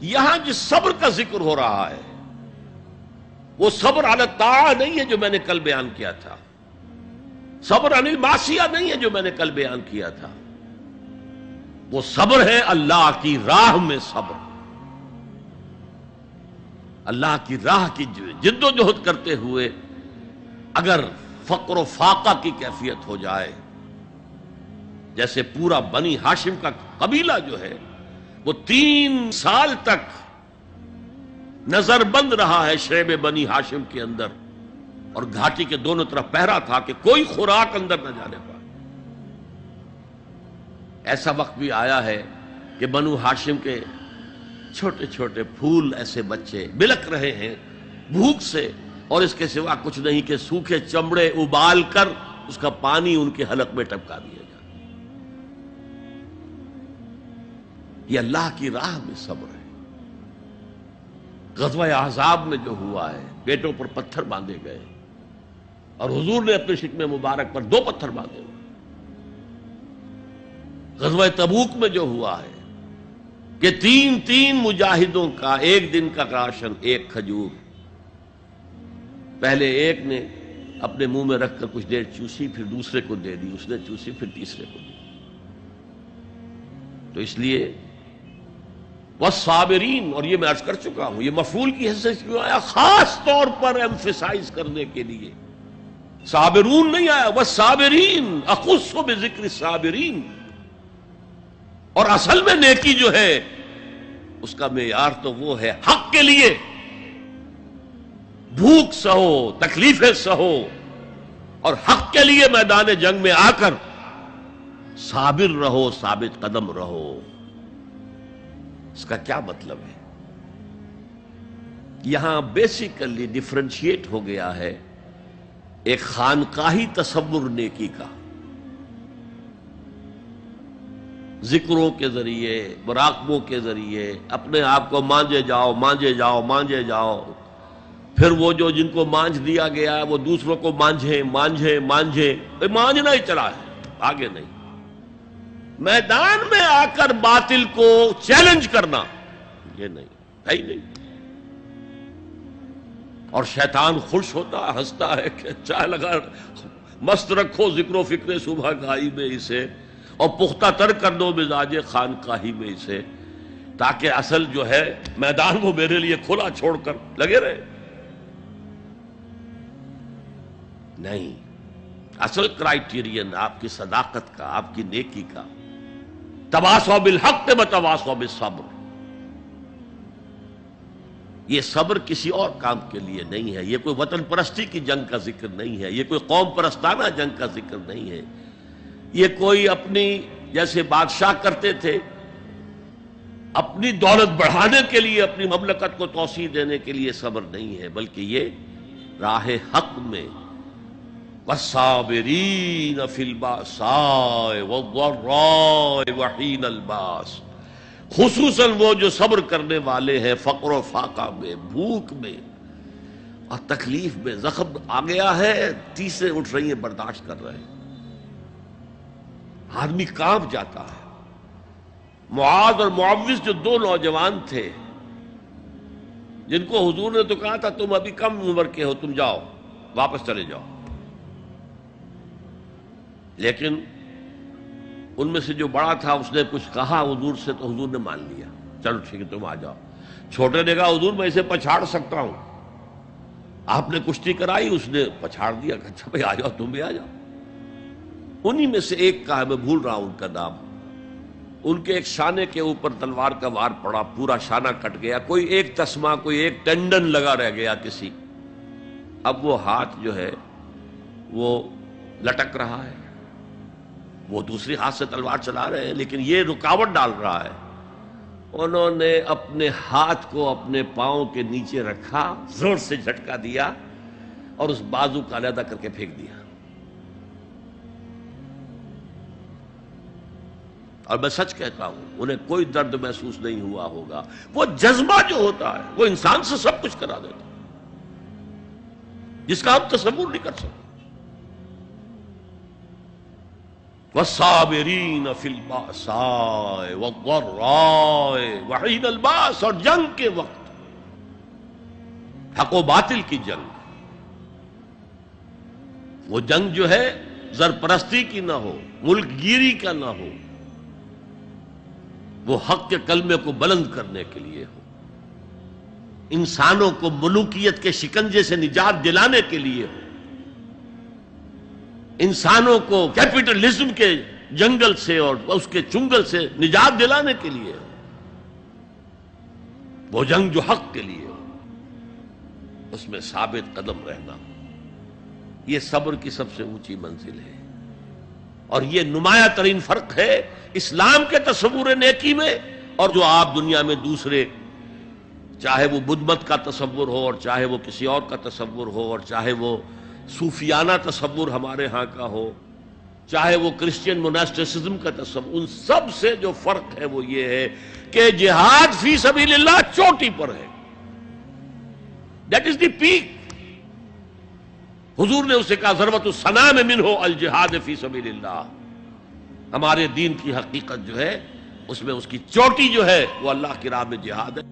یہاں جس صبر کا ذکر ہو رہا ہے وہ صبر علی الطاعہ نہیں ہے جو میں نے کل بیان کیا تھا، صبر علی المعصیہ نہیں ہے جو میں نے کل بیان کیا تھا، وہ صبر ہے اللہ کی راہ میں صبر، اللہ کی راہ کی جد و جہد کرتے ہوئے اگر فقر و فاقہ کی کیفیت ہو جائے، جیسے پورا بنی ہاشم کا قبیلہ جو ہے وہ 3 سال تک نظر بند رہا ہے شعب بنی ہاشم کے اندر، اور گھاٹی کے دونوں طرف پہرا تھا کہ کوئی خوراک اندر نہ جانے پائے۔ ایسا وقت بھی آیا ہے کہ بنو ہاشم کے چھوٹے چھوٹے پھول ایسے بچے بلک رہے ہیں بھوک سے، اور اس کے سوا کچھ نہیں کہ سوکھے چمڑے ابال کر اس کا پانی ان کے حلق میں ٹپکا دیا جائے۔ یہ اللہ کی راہ میں صبر ہے۔ غزوہ احزاب میں جو ہوا ہے، پیٹوں پر پتھر باندھے گئے اور حضور نے اپنے شکم مبارک پر 2 پتھر باندھے ہوئے۔ غزوہ تبوک میں جو ہوا ہے کہ 3 مجاہدوں کا ایک دن کا راشن 1 کھجور، پہلے ایک نے اپنے منہ میں رکھ کر کچھ دیر چوسی، پھر دوسرے کو دے دی، اس نے چوسی، پھر تیسرے کو دی۔ تو اس لیے والصابرین، اور یہ میں عرض کر چکا ہوں، یہ مفعول کی حیثیت کیوں آیا؟ خاص طور پر ایمفیسائز کرنے کے لیے۔ صابرون نہیں آیا، والصابرین، اخص بذکر الصابرین۔ اور اصل میں نیکی جو ہے اس کا معیار تو وہ ہے حق کے لیے بھوک سہو، تکلیفیں سہو، اور حق کے لیے میدان جنگ میں آ کر صابر رہو، ثابت قدم رہو۔ اس کا کیا مطلب ہے؟ یہاں بیسیکلی ڈیفرنشیٹ ہو گیا ہے ایک خانقاہی تصور نیکی کا، ذکروں کے ذریعے، مراقبوں کے ذریعے اپنے آپ کو مانجے جاؤ، مانجے جاؤ، مانجے جاؤ، پھر وہ جو جن کو مانج دیا گیا ہے وہ دوسروں کو مانجھیں مانجھیں مانجھیں، مانجنا ہی چلا ہے، آگے نہیں۔ میدان میں آ کر باطل کو چیلنج کرنا یہ نہیں ہے ہی نہیں۔ اور شیطان خوش ہوتا ہے، ہنستا ہے کہ چائے لگا مست رکھو ذکر و فکر صبح گاہی میں اسے، اور پختہ تر کر دو مزاج خانقاہی میں اسے، تاکہ اصل جو ہے میدان وہ میرے لیے کھلا چھوڑ کر لگے رہے۔ نہیں، اصل کرائیٹیرین آپ کی صداقت کا، آپ کی نیکی کا، تواصوا بالحق وتواصوا بالصبر۔ یہ صبر کسی اور کام کے لیے نہیں ہے، یہ کوئی وطن پرستی کی جنگ کا ذکر نہیں ہے، یہ کوئی قوم پرستانہ جنگ کا ذکر نہیں ہے، یہ کوئی اپنی جیسے بادشاہ کرتے تھے اپنی دولت بڑھانے کے لیے، اپنی مملکت کو توسیع دینے کے لیے صبر نہیں ہے، بلکہ یہ راہ حق میں والصابرین فی الباساء والضراء وحین الباس، خصوصاً وہ جو صبر کرنے والے ہیں فقر و فاقہ میں، بھوک میں اور تکلیف میں۔ زخم آ گیا ہے، تیسرے اٹھ رہی ہیں، برداشت کر رہے ہیں، آدمی کانپ جاتا ہے۔ معاذ اور معوذ جو 2 نوجوان تھے جن کو حضور نے تو کہا تھا تم ابھی کم عمر کے ہو، تم جاؤ، واپس چلے جاؤ، لیکن ان میں سے جو بڑا تھا اس نے کچھ کہا حضور سے تو حضور نے مان لیا، چلو ٹھیک ہے تم آ جاؤ۔ چھوٹے نے کہا حضور میں اسے پچھاڑ سکتا ہوں، آپ نے کشتی کرائی، اس نے پچھاڑ دیا، کہ اچھا بھائی آ جاؤ، تم بھی آ جاؤ۔ انہی میں سے ایک کا ہے، میں بھول رہا ہوں ان کا نام، ان کے ایک شانے کے اوپر تلوار کا وار پڑا، پورا شانہ کٹ گیا، کوئی ایک تسمہ، کوئی ایک ٹینڈن لگا رہ گیا کسی۔ اب وہ ہاتھ جو ہے وہ لٹک رہا ہے، وہ دوسری ہاتھ سے تلوار چلا رہے ہیں، لیکن یہ رکاوٹ ڈال رہا ہے۔ انہوں نے اپنے ہاتھ کو اپنے پاؤں کے نیچے رکھا، زور سے جھٹکا دیا اور اس بازو کو علیحدہ کر کے پھینک دیا۔ اور میں سچ کہتا ہوں انہیں کوئی درد محسوس نہیں ہوا ہوگا۔ وہ جذبہ جو ہوتا ہے وہ انسان سے سب کچھ کرا دیتا ہے، جس کا ہم تصور نہیں کر سکتے۔ والصابرین فی البأساء والضراء وحین الباس، اور جنگ کے وقت، حق و باطل کی جنگ، وہ جنگ جو ہے زر پرستی کی نہ ہو، ملک گیری کا نہ ہو، وہ حق کے کلمے کو بلند کرنے کے لیے ہو، انسانوں کو ملوکیت کے شکنجے سے نجات دلانے کے لیے ہو، انسانوں کو کیپٹلزم کے جنگل سے اور اس کے چنگل سے نجات دلانے کے لیے ہو، وہ جنگ جو حق کے لیے ہو، اس میں ثابت قدم رہنا، یہ صبر کی سب سے اونچی منزل ہے۔ اور یہ نمایاں ترین فرق ہے اسلام کے تصور نیکی میں اور جو آپ دنیا میں دوسرے، چاہے وہ بدھ مت کا تصور ہو، اور چاہے وہ کسی اور کا تصور ہو، اور چاہے وہ صوفیانہ تصور ہمارے ہاں کا ہو، چاہے وہ کرسچین موناسٹسزم کا تصور، ان سب سے جو فرق ہے وہ یہ ہے کہ جہاد فی سبیل اللہ چوٹی پر ہے، دیٹ از دی پیک۔ حضور نے اسے کہا ضربۃ السنام منہ الجہاد فی سبیل اللہ، ہمارے دین کی حقیقت جو ہے اس میں اس کی چوٹی جو ہے وہ اللہ کی راہ میں جہاد ہے۔